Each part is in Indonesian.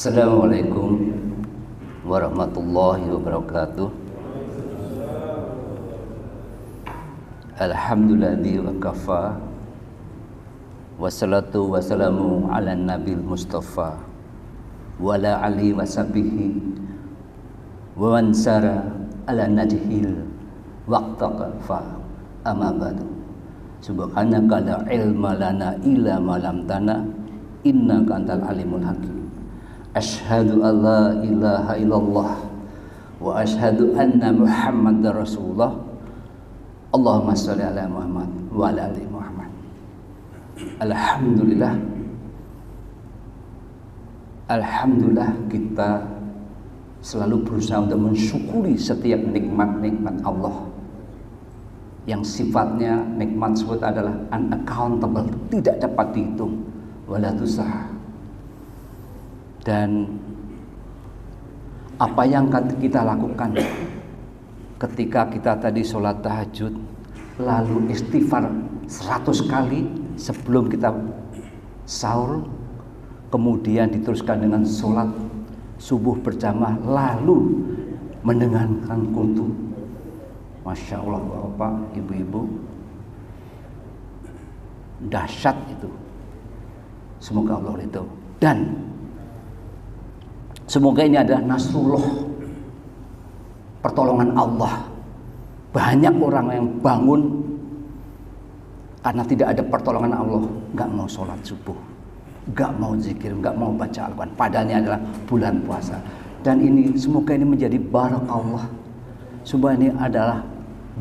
Assalamualaikum warahmatullahi wabarakatuh. Alhamdulillahi wa kafa. Wassalatu wassalamu ala nabil mustafa wa ala alihi wa sahbihi wa mansara ala najhil waqtaqafa amma ba'du. Subhanaka la ilma lana illa ma 'allamtana innaka antal alimul hakim. Asyhadu an la ilaha illallah wa asyhadu anna Muhammadar Rasulullah. Allahumma shalli ala Muhammad wa ala ali Muhammad. Alhamdulillah kita selalu berusaha untuk mensyukuri setiap nikmat-nikmat Allah yang sifatnya nikmat tersebut adalah unaccountable, tidak dapat dihitung, wala tusah. Dan apa yang kita lakukan ketika kita tadi sholat tahajud lalu istighfar 100 kali sebelum kita sahur, kemudian diteruskan dengan sholat subuh berjamaah lalu mendengarkan kuntu. Masya Allah Bapak, Ibu-ibu, dahsyat itu. Semoga Allah itu, dan semoga ini adalah nasrullah, pertolongan Allah. Banyak orang yang bangun karena tidak ada pertolongan Allah, nggak mau sholat subuh, nggak mau zikir, nggak mau baca Al-Quran. Padahal ini adalah bulan puasa. Dan ini semoga ini menjadi barakah. Semua ini adalah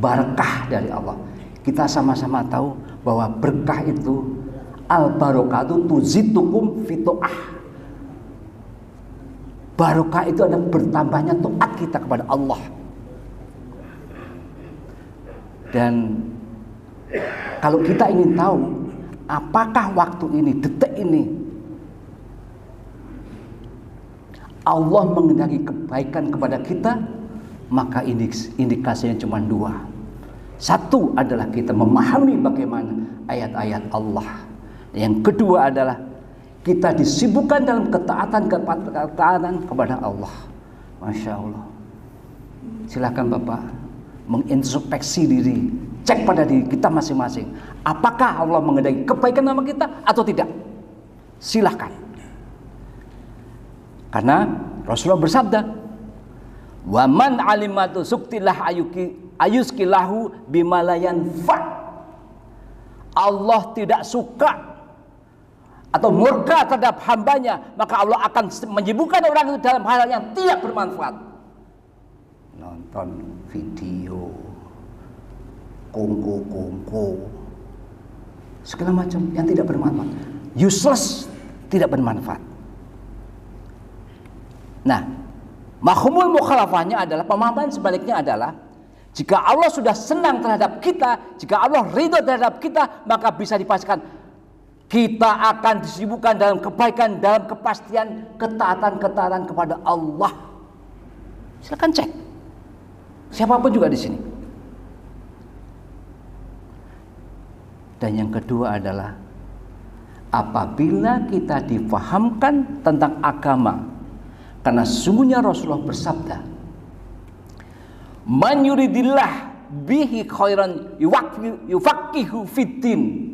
barakah dari Allah. Kita sama-sama tahu bahwa berkah itu al-barakatu tuzitukum fitoah. Barokah itu adalah bertambahnya taat kita kepada Allah. Dan kalau kita ingin tahu apakah waktu ini, detik ini Allah mengendaki kebaikan kepada kita, maka indikasinya cuma dua. Satu adalah kita memahami bagaimana ayat-ayat Allah. Yang kedua adalah kita disibukkan dalam ketaatan kepada Allah. Masya Allah. Silakan Bapak mengintrospeksi diri, cek pada diri kita masing-masing. Apakah Allah mengendaki kebaikan sama kita atau tidak? Silakan. Karena Rasulullah bersabda, "Wa man alimatu suktilah ayuskilahu bimalayan fa." Allah tidak suka atau murka terhadap hambanya, maka Allah akan menyibukkan orang itu dalam hal yang tidak bermanfaat. Nonton video, kongko, segala macam yang tidak bermanfaat, useless, tidak bermanfaat. Nah, mafhumul mukhalafahnya adalah, pemahaman sebaliknya adalah, jika Allah sudah senang terhadap kita, jika Allah ridho terhadap kita, maka bisa dipastikan kita akan disibukkan dalam kebaikan, dalam kepastian ketaatan kepada Allah. Silakan cek. Siapapun juga di sini. Dan yang kedua adalah apabila kita difahamkan tentang agama, karena sungguhnya Rasulullah bersabda, "Man yuridillah bihi khairan yufaqihu fiddin."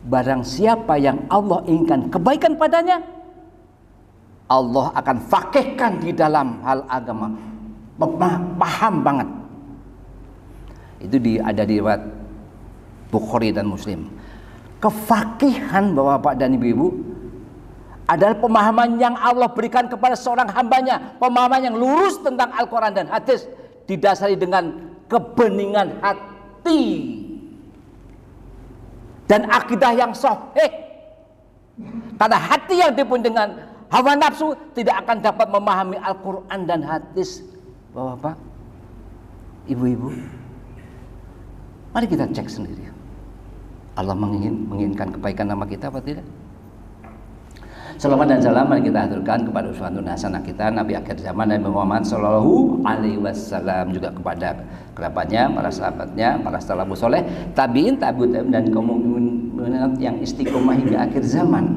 Barang siapa yang Allah inginkan kebaikan padanya, Allah akan fakihkan di dalam hal agama. Paham banget. Itu ada di riwayat Bukhari dan Muslim. Kefakihan Bapak dan Ibu adalah pemahaman yang Allah berikan kepada seorang hambanya, pemahaman yang lurus tentang Al-Quran dan hadis, didasari dengan kebeningan hati dan akidah yang sahih. Karena hati yang dipenuhi dengan hawa nafsu tidak akan dapat memahami Al-Quran dan hadis. Bapak, Ibu-ibu, mari kita cek sendiri. Allah menginginkan kebaikan sama kita apa tidak? Selamat dan salam mari kita aturkan kepada uswatun hasanah kita, Nabi akhir zaman Nabi Muhammad sallallahu alaihi wasallam, juga kepada kerabatnya, para sahabatnya, para salafus saleh, tabiin, tabi'ut dan kaum mukminin yang istiqomah hingga akhir zaman.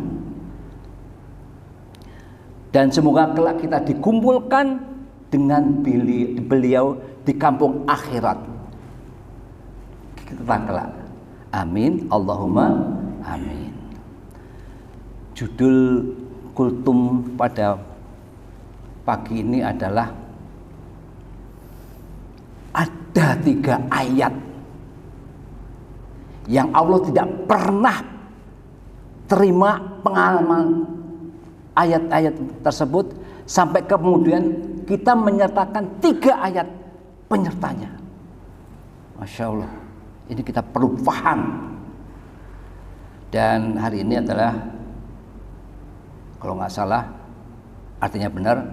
Dan semoga kelak kita dikumpulkan dengan beliau di kampung akhirat kita kelak. Amin, Allahumma amin. Judul kultum pada pagi ini adalah ada 3 ayat yang Allah tidak pernah terima pengalaman ayat-ayat tersebut sampai kemudian kita menyertakan 3 ayat penyertanya. Masya Allah, ini kita perlu paham. Dan hari ini adalah, kalau nggak salah artinya benar,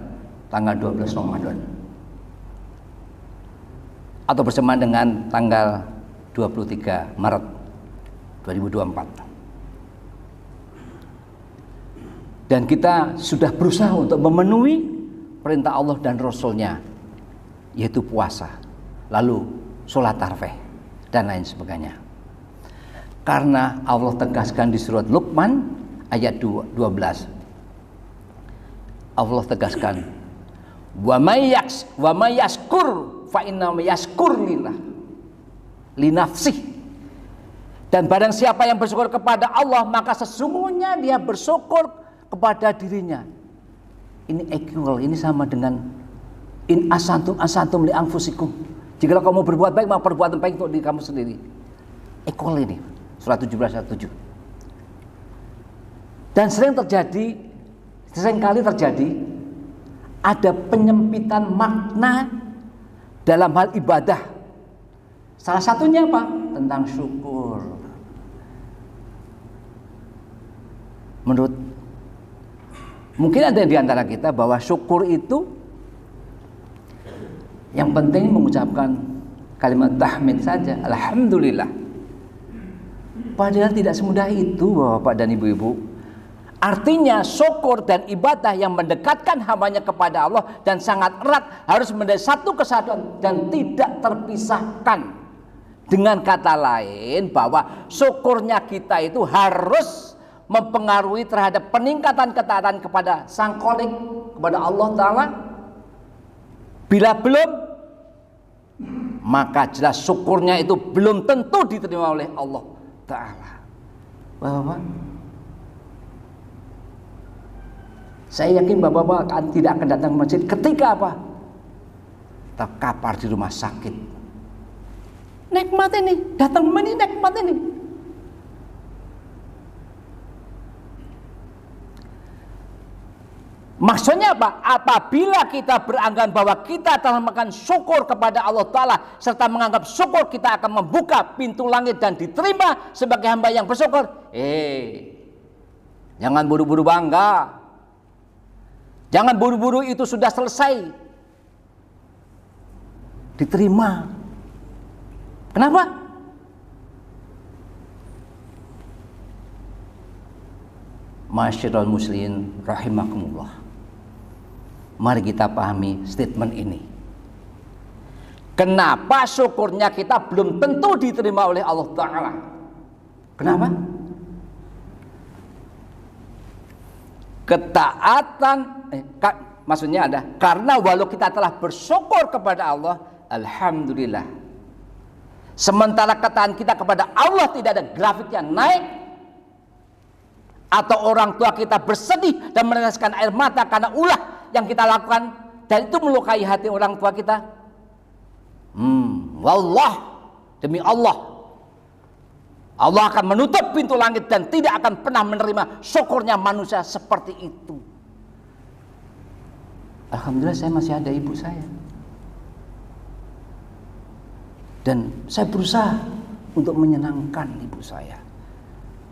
tanggal 12 Ramadan atau bersamaan dengan tanggal 23 Maret 2024. Dan kita sudah berusaha untuk memenuhi perintah Allah dan Rasul-Nya, yaitu puasa, lalu sholat tarawih dan lain sebagainya. Karena Allah tegaskan di surat Luqman ayat 12, Allah tegaskan, wa may yashkur fa inna yashkur lillah li nafsih. Dan barang siapa yang bersyukur kepada Allah, maka sesungguhnya dia bersyukur kepada dirinya. Ini equal, ini sama dengan in asantum li anfusikum. Jika kamu berbuat baik, maka perbuatan baik untuk diri kamu sendiri. Equal ini, surat 17 ayat 7. Dan seringkali terjadi ada penyempitan makna dalam hal ibadah. Salah satunya apa? Tentang syukur. Mungkin ada di antara kita bahwa syukur itu yang penting mengucapkan kalimat tahmid saja, alhamdulillah. Padahal tidak semudah itu, Bapak dan Ibu-ibu. Artinya syukur dan ibadah yang mendekatkan hambanya kepada Allah dan sangat erat, harus menjadi satu kesatuan dan tidak terpisahkan. Dengan kata lain, bahwa syukurnya kita itu harus mempengaruhi terhadap peningkatan ketaatan kepada Sang Khalik, kepada Allah Ta'ala. Bila belum, maka jelas syukurnya itu belum tentu diterima oleh Allah Ta'ala. Bapak-bapak, saya yakin bapak-bapak tidak akan datang ke masjid ketika apa? Terkapar di rumah sakit. Nikmat ini, datang ke ini nikmat ini. Maksudnya apa? Apabila kita beranggapan bahwa kita telah melakukan syukur kepada Allah Ta'ala, serta menganggap syukur kita akan membuka pintu langit dan diterima sebagai hamba yang bersyukur, jangan buru-buru bangga. Jangan buru-buru itu sudah selesai diterima. Kenapa? Masyiral muslimin rahimakumullah. Mari kita pahami statement ini. Kenapa syukurnya kita belum tentu diterima oleh Allah Ta'ala? Kenapa? Ketaatan, maksudnya ada, karena walau kita telah bersyukur kepada Allah, alhamdulillah, sementara ketaatan kita kepada Allah tidak ada grafiknya naik, atau orang tua kita bersedih dan meneteskan air mata karena ulah yang kita lakukan, dan itu melukai hati orang tua kita, wallah, demi Allah, Allah akan menutup pintu langit dan tidak akan pernah menerima syukurnya manusia seperti itu. Alhamdulillah saya masih ada ibu saya, dan saya berusaha untuk menyenangkan ibu saya.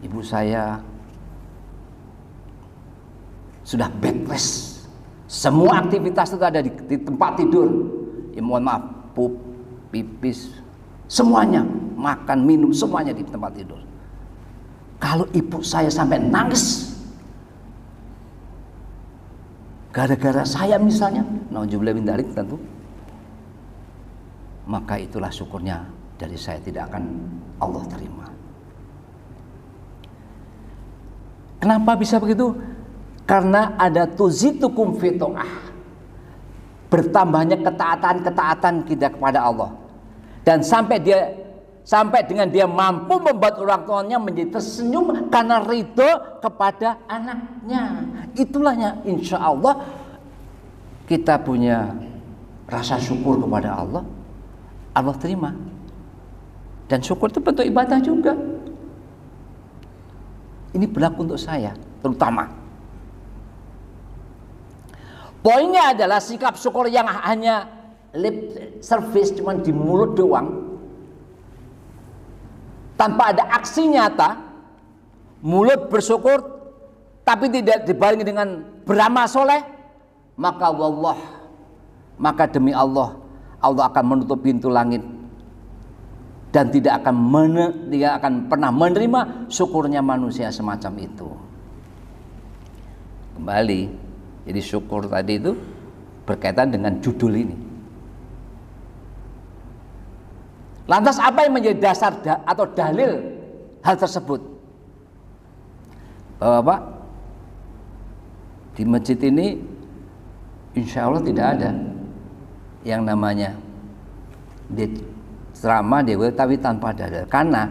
Ibu saya sudah bed rest. Semua aktivitas itu ada di tempat tidur. Ya mohon maaf, pup, pipis, semuanya, makan, minum, semuanya di tempat tidur. Kalau ibu saya sampai nangis gara-gara saya misalnya, nauzubillah min dzalik tentu, maka itulah syukurnya dari saya tidak akan Allah terima. Kenapa bisa begitu? Karena ada tuzitukum fitoah, bertambahnya ketaatan kita kepada Allah, dan sampai dengan dia mampu membuat orang tuanya menjadi tersenyum karena ridho kepada anaknya. Itulahnya insya Allah kita punya rasa syukur kepada Allah, Allah terima. Dan syukur itu bentuk ibadah juga. Ini berlaku untuk saya terutama. Poinnya adalah sikap syukur yang hanya lip service, cuma di mulut doang, tanpa ada aksi nyata. Mulut bersyukur tapi tidak dibarengi dengan beramal soleh, maka demi Allah akan menutup pintu langit dan tidak akan pernah menerima syukurnya manusia semacam itu. Kembali, jadi syukur tadi itu berkaitan dengan judul ini. Lantas apa yang menjadi dasar atau dalil hal tersebut? Bapak-bapak, di masjid ini insya Allah tidak ada yang namanya ceramah tapi tanpa dalil. Karena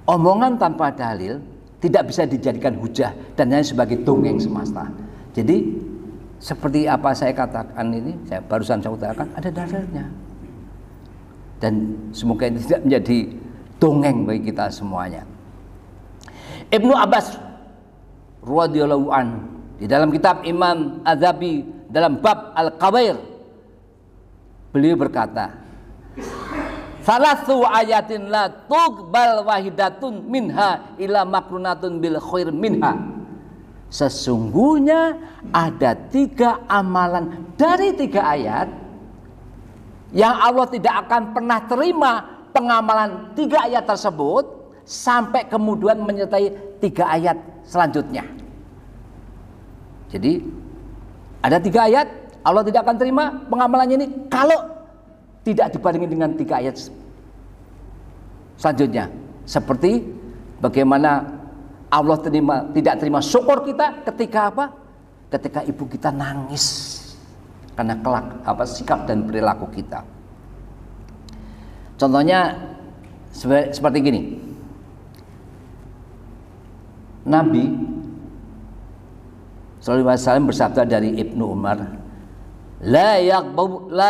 omongan tanpa dalil tidak bisa dijadikan hujah dan hanya sebagai dongeng semata. Jadi seperti apa saya katakan ini, barusan saya katakan ada dalilnya. Dan semoga ini tidak menjadi dongeng bagi kita semuanya. Ibnu Abbas radhiyallahu anhu di dalam kitab Imam Az-Zahabi dalam bab Al-Kabair, beliau berkata, "Salasu ayatin la tuqbal wahidatun minha ila makrunatun bil khair minha." Sesungguhnya ada 3 amalan dari 3 ayat yang Allah tidak akan pernah terima pengamalan 3 ayat tersebut sampai kemudian menyertai 3 ayat selanjutnya. Jadi ada 3 ayat Allah tidak akan terima pengamalannya ini kalau tidak dibandingin dengan 3 ayat selanjutnya. Seperti bagaimana Allah tidak terima syukur kita ketika apa? Ketika ibu kita nangis karena sikap dan perilaku kita. Contohnya seperti gini. Nabi sallallahu alaihi wasallam bersabda dari Ibnu Umar, la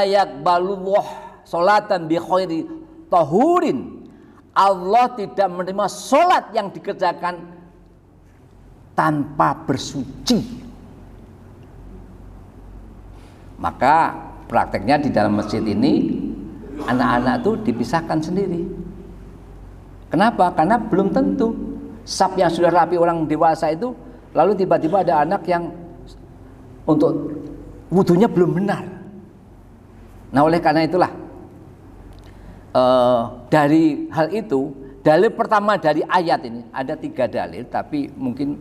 yaqbalullah salatan bi khairi tahurin. Allah tidak menerima salat yang dikerjakan tanpa bersuci. Maka prakteknya di dalam masjid ini anak-anak itu dipisahkan sendiri. Kenapa? Karena belum tentu saf yang sudah rapi orang dewasa itu, lalu tiba-tiba ada anak yang untuk wudunya belum benar. Nah, oleh karena itulah dari hal itu, dalil pertama dari ayat ini ada 3 dalil, tapi mungkin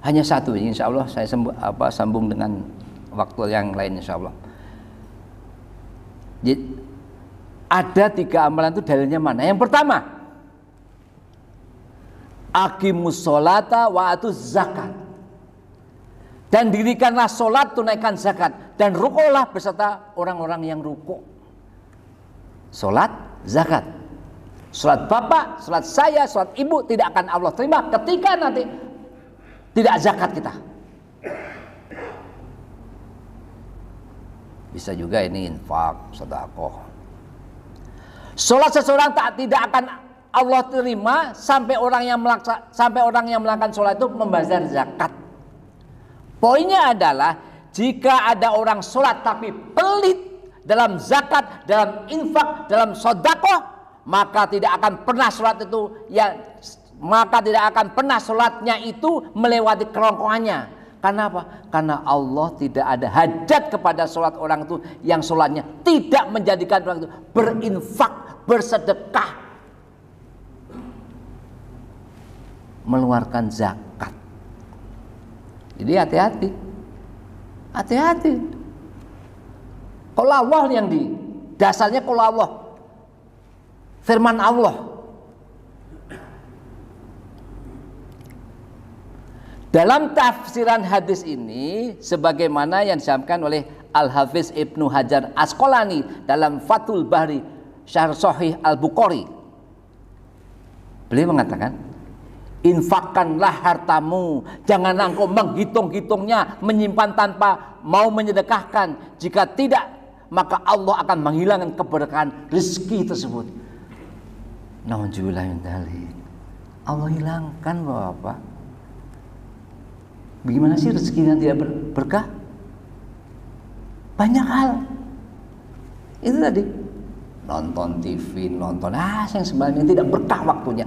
hanya 1 ini. Insya Allah saya sambung dengan waktu yang lain insya Allah. Jadi, ada 3 amalan itu dalilnya mana? Yang pertama, aqimus sholata wa atuz zakat, dan dirikanlah sholat, tunaikan zakat, dan rukulah beserta orang-orang yang ruku. Sholat, zakat. Sholat bapak, sholat saya, sholat ibu tidak akan Allah terima ketika nanti tidak zakat kita. Bisa juga ini infak, sedekah. Sholat seseorang tidak akan Allah terima sampai orang yang melakukan sholat itu membazar zakat. Poinnya adalah jika ada orang sholat tapi pelit dalam zakat, dalam infak, dalam sedekah, maka tidak akan pernah sholatnya itu melewati kerongkongannya. Karena apa? Karena Allah tidak ada hajat kepada sholat orang itu yang sholatnya tidak menjadikan orang itu berinfak, bersedekah, mengeluarkan zakat. Jadi hati-hati. Kalau Allah yang dasarnya kalau Allah, firman Allah. Dalam tafsiran hadis ini sebagaimana yang disampaikan oleh Al-Hafiz Ibnu Hajar Asqalani dalam Fathul Bari Syarh Sahih Al-Bukhari. Beliau mengatakan, infakkanlah hartamu, jangan engkau menghitung-hitungnya, menyimpan tanpa mau menyedekahkan. Jika tidak, maka Allah akan menghilangkan keberkahan rezeki tersebut. Nauzubillah min dzalik. Allah hilangkan, Bapak. Bagaimana sih rezeki yang tidak berkah? Banyak hal. Itu tadi, nonton TV, nonton yang sebenarnya tidak berkah waktunya.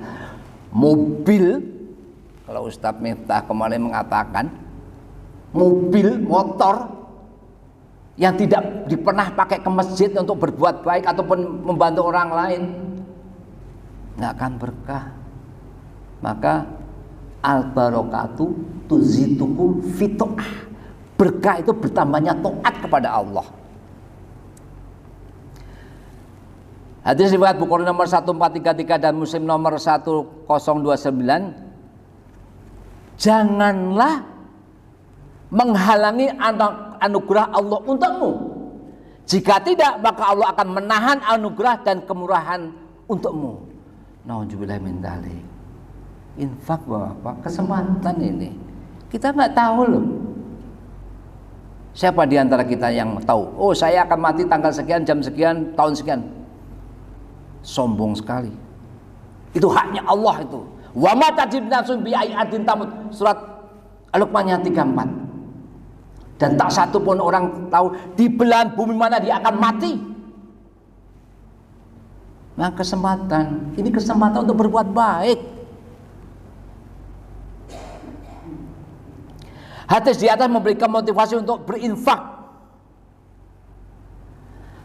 Mobil, kalau Ustadz Miftah kemarin mengatakan, mobil, motor yang tidak pernah pakai ke masjid untuk berbuat baik ataupun membantu orang lain, nggak akan berkah. Maka al-barakatu tuzitukum fito'ah. Berkah itu bertambahnya taat kepada Allah. Hadis riwayat Bukhari nomor 1433 dan Muslim nomor 1029. Janganlah menghalangi anugerah Allah untukmu. Jika tidak, maka Allah akan menahan anugerah dan kemurahan untukmu. Nauzubillah min dzalik. Infak, Bapak, kesempatan ini kita nggak tahu loh. Siapa di antara kita yang tahu? Oh, saya akan mati tanggal sekian, jam sekian, tahun sekian. Sombong sekali. Itu haknya Allah itu. Wa ma tajid nafsun bi ayyatin tamut. Surat Al-Luqman 34. Dan tak satu pun orang tahu di belahan bumi mana dia akan mati. Nah, kesempatan. Ini kesempatan untuk berbuat baik. Hadis di atas memberikan motivasi untuk berinfak.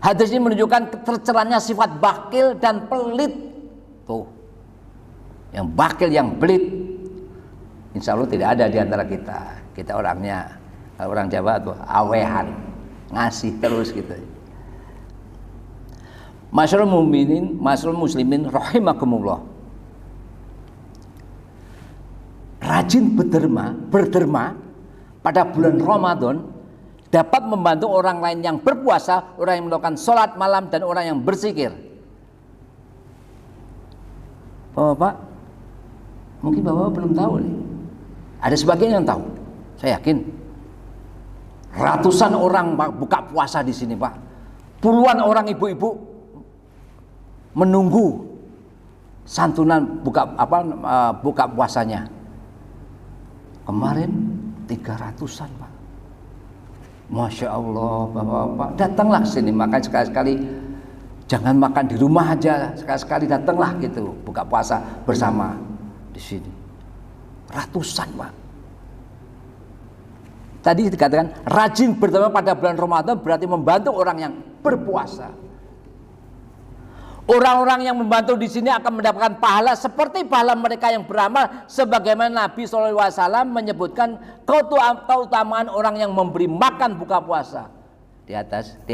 Hadis ini menunjukkan tercelannya sifat bakil dan pelit. Tuh, yang bakil, yang pelit, insya Allah tidak ada di antara kita. Kita orangnya, kalau orang Jawa tuh awehan, ngasih terus gitu. Masyarul mu'minin, masyarul muslimin rahimakumullah. Rajin berderma pada bulan Ramadan dapat membantu orang lain yang berpuasa, orang yang melakukan sholat malam, dan orang yang berzikir. Bapak, mungkin Bapak belum tahu nih. Ada sebagian yang tahu. Saya yakin ratusan orang buka puasa di sini, Pak. Puluhan orang ibu-ibu menunggu santunan buka puasanya. Kemarin 300-an, Pak. Masya Allah, Bapak-bapak, datanglah sini. Makanya sekali-sekali jangan makan di rumah aja, sekali-sekali datanglah gitu, buka puasa bersama di sini. Ratusan, Pak. Tadi dikatakan rajin bertemu pada bulan Ramadan berarti membantu orang yang berpuasa. Orang-orang yang membantu di sini akan mendapatkan pahala seperti pahala mereka yang beramal, sebagaimana Nabi SAW menyebutkan keutamaan orang yang memberi makan buka puasa. Di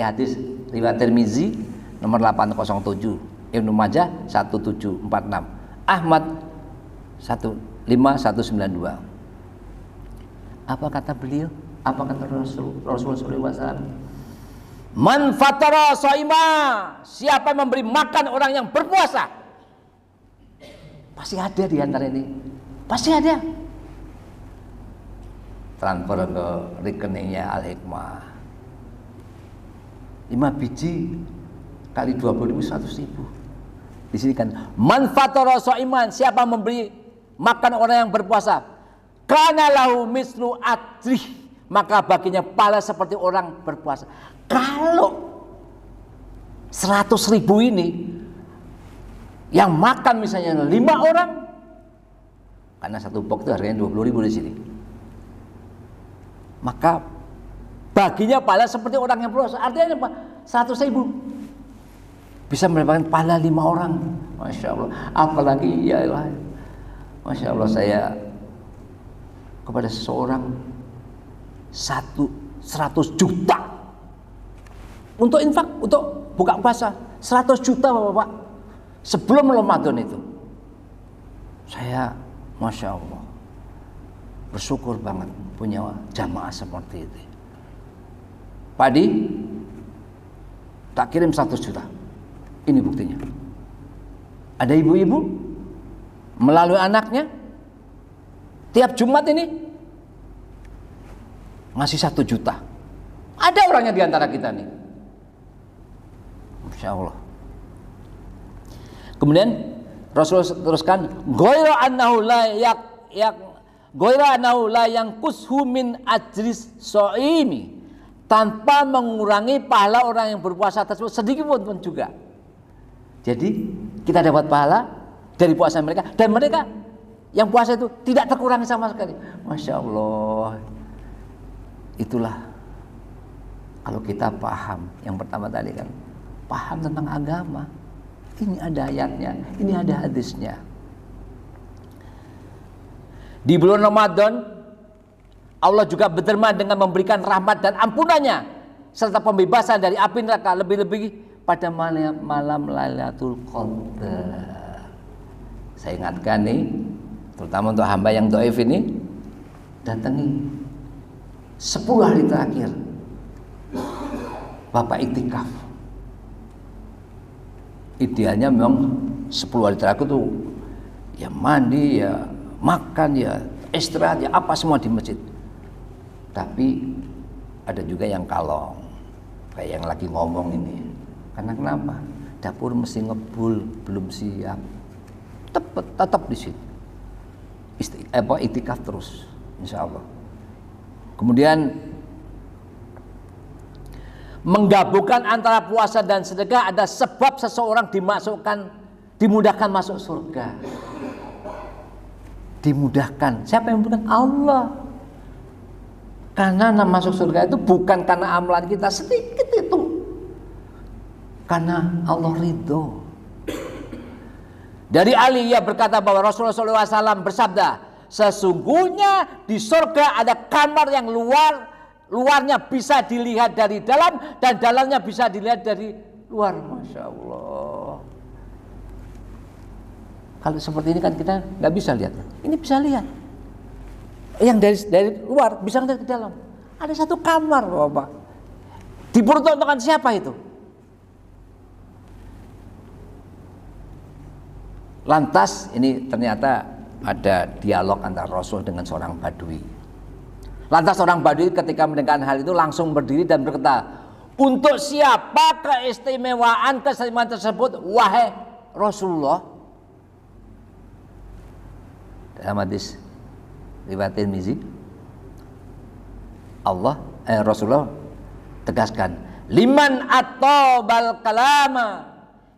hadis riwayat Tirmizi nomor 807, Ibnu Majah 1746, Ahmad 15192. Apa kata beliau? Apa kata Rasulullah SAW? Man fatara shaima, siapa yang memberi makan orang yang berpuasa. Pasti ada di antara ini. Pasti ada. Transfer ke rekeningnya Al-Hikmah. 5 biji kali 20.000 100.000. Di sini kan man fatara shaiman, siapa yang memberi makan orang yang berpuasa. Kana lahu mislu ajrih, maka baginya pahala seperti orang berpuasa. Kalau 100.000 ini yang makan misalnya 5 orang, karena satu box itu harganya 20.000 di sini, maka baginya pahala seperti orang yang berpuasa. Artinya apa? 100.000 bisa mendapatkan pahala 5 orang. Masya Allah. Apalagi ya Allah, Masya Allah, saya kepada seseorang 100 juta untuk infak, untuk buka puasa. 100 juta Bapak, sebelum Ramadan itu. Saya Masya Allah Bersyukur banget punya jamaah seperti itu. Padi tak kirim 100 juta. Ini buktinya. Ada ibu-ibu melalui anaknya tiap Jumat ini ngasih 1 juta. Ada orangnya di antara kita nih. Masya Allah. Kemudian Rasulullah teruskan, Ghaira annahu la yanqushu min ajris shaimi, tanpa mengurangi pahala orang yang berpuasa tersebut sedikit pun juga. Jadi kita dapat pahala dari puasa mereka, dan mereka yang puasa itu tidak terkurangi sama sekali. Masya Allah. Itulah kalau kita paham yang pertama tadi kan, paham tentang agama. Ini ada ayatnya, ini ada hadisnya. Di bulan Ramadan Allah juga berderma dengan memberikan rahmat dan ampunannya serta pembebasan dari api neraka, lebih-lebih pada malam Lailatul Qadar. Saya ingatkan nih, terutama untuk hamba yang dhaif ini, datangi 10 hari terakhir Bapak iktikaf. Idealnya memang 10 hari terakhir tuh ya mandi, ya makan, ya istirahat, ya apa semua di masjid. Tapi ada juga yang kalong, kayak yang lagi ngomong ini. Karena kenapa? Dapur mesti ngebul, belum siap. Tetap di situ. Iktikaf terus, insya Allah. Kemudian menggabungkan antara puasa dan sedekah ada sebab seseorang dimudahkan masuk surga. Dimudahkan. Siapa yang memudahkan? Allah. Karena masuk surga itu bukan karena amalan kita sedikit itu, karena Allah ridho. Dari Ali ia berkata bahwa Rasulullah SAW bersabda, sesungguhnya di surga ada kamar yang luarnya bisa dilihat dari dalam dan dalamnya bisa dilihat dari luar. Masya Allah. Kalau seperti ini kan kita nggak bisa lihat. Ini bisa lihat. Yang dari luar bisa lihat ke dalam. Ada satu kamar, Bapak. Diperuntukkan siapa itu? Lantas ini ternyata ada dialog antara Rasul dengan seorang Badui. Lantas orang Badui ketika mendengar hal itu langsung berdiri dan berkata, untuk siapa keistimewaan tersebut, wahai Rasulullah? Dalam hadis riwayat Tirmizi, Rasulullah tegaskan, liman atobal kalama,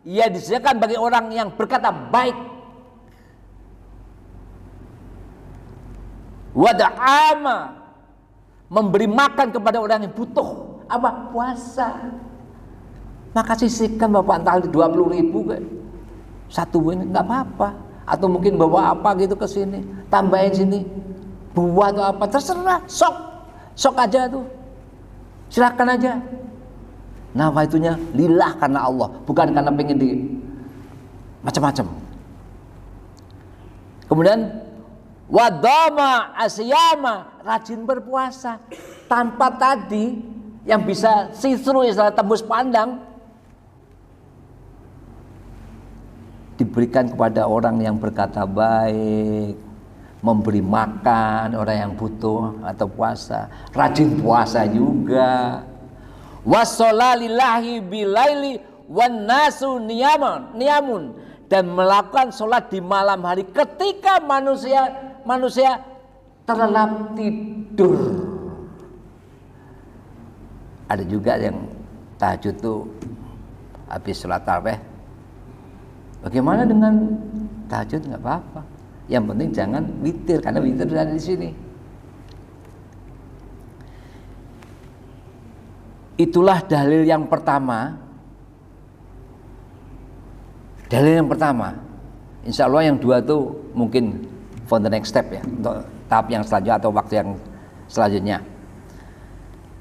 ia disediakan bagi orang yang berkata baik, wada'ama, memberi makan kepada orang yang butuh. Apa? Puasa. Maka sisihkan Bapak entah 20.000 kayak satu ini nggak apa-apa, atau mungkin bawa apa gitu ke sini, tambahin sini buah atau apa, terserah, sok aja tuh, silakan aja. Nama itunya lillah, karena Allah, bukan karena pengen di macam-macam. Kemudian wadama asyama, rajin berpuasa tanpa tadi yang bisa see-through, istilah tembus pandang, diberikan kepada orang yang berkata baik, memberi makan orang yang butuh atau puasa, rajin puasa juga, washolalillahi bilaili wan nasu niyamun, dan melakukan sholat di malam hari ketika manusia terlelap tidur. Ada juga yang tahajud tuh habis sholat tarawih. Bagaimana dengan tahajud? Nggak apa-apa. Yang penting jangan witir, karena witir ada di sini. Itulah dalil yang pertama. Dalil yang pertama. Insya Allah yang dua tuh mungkin for the next step ya, untuk tahap yang selanjutnya atau waktu yang selanjutnya.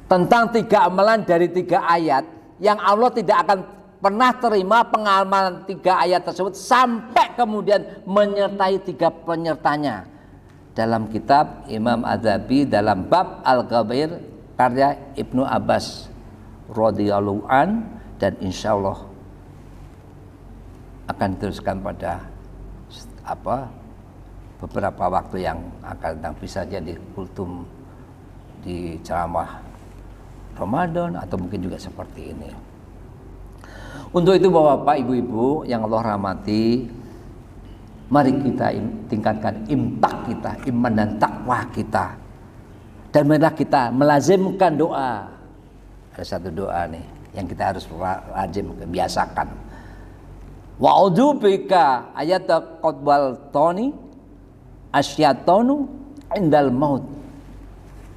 Tentang 3 amalan dari 3 ayat yang Allah tidak akan pernah terima pengamalan 3 ayat tersebut sampai kemudian menyertai 3 penyertanya. dalam kitab Imam Adzabi dalam bab Al-Ghabir karya Ibnu Abbas radhiyallahu an, dan insya Allah akan diteruskan pada beberapa waktu yang akan datang, bisa jadi kultum di ceramah Ramadan atau mungkin juga seperti ini. Untuk itu Bapak Ibu-ibu yang Allah rahmati, mari kita tingkatkan imtak kita, iman dan takwa kita, dan marilah kita melazimkan doa. Ada satu doa nih yang kita harus lazim kebiasakan. Wa'udzu bika ayata qadwal toni asyatonu indal maut.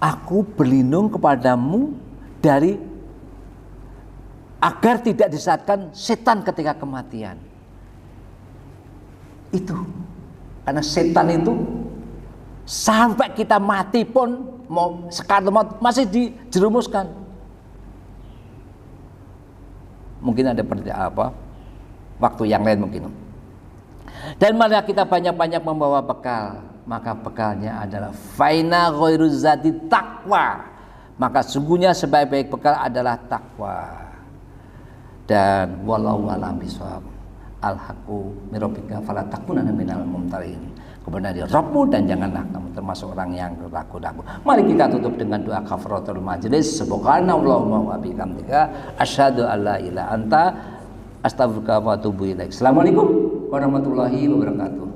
Aku berlindung kepadamu dari agar tidak disesatkan setan ketika kematian. Itu karena setan itu sampai kita mati pun mau sekali masih dijerumuskan. Mungkin ada waktu yang lain mungkin. Dan marilah kita banyak-banyak membawa bekal, maka bekalnya adalah faina ghairu zati taqwa, maka sungguhnya sebaik-baik bekal adalah takwa. Dan wallahu a'lam bishawab. Al-haqqu mirabbika fala takunanna minal mumtarin. Kebenaran dari Rabbmu dan janganlah kamu termasuk orang yang ragu-ragu. Mari kita tutup dengan doa kafaratul majlis. Subhanallahumma wa bihamdika asyhadu an la ilaha anta astaghfiruka wa atubu ilaik. Assalamualaikum warahmatullahi wabarakatuh.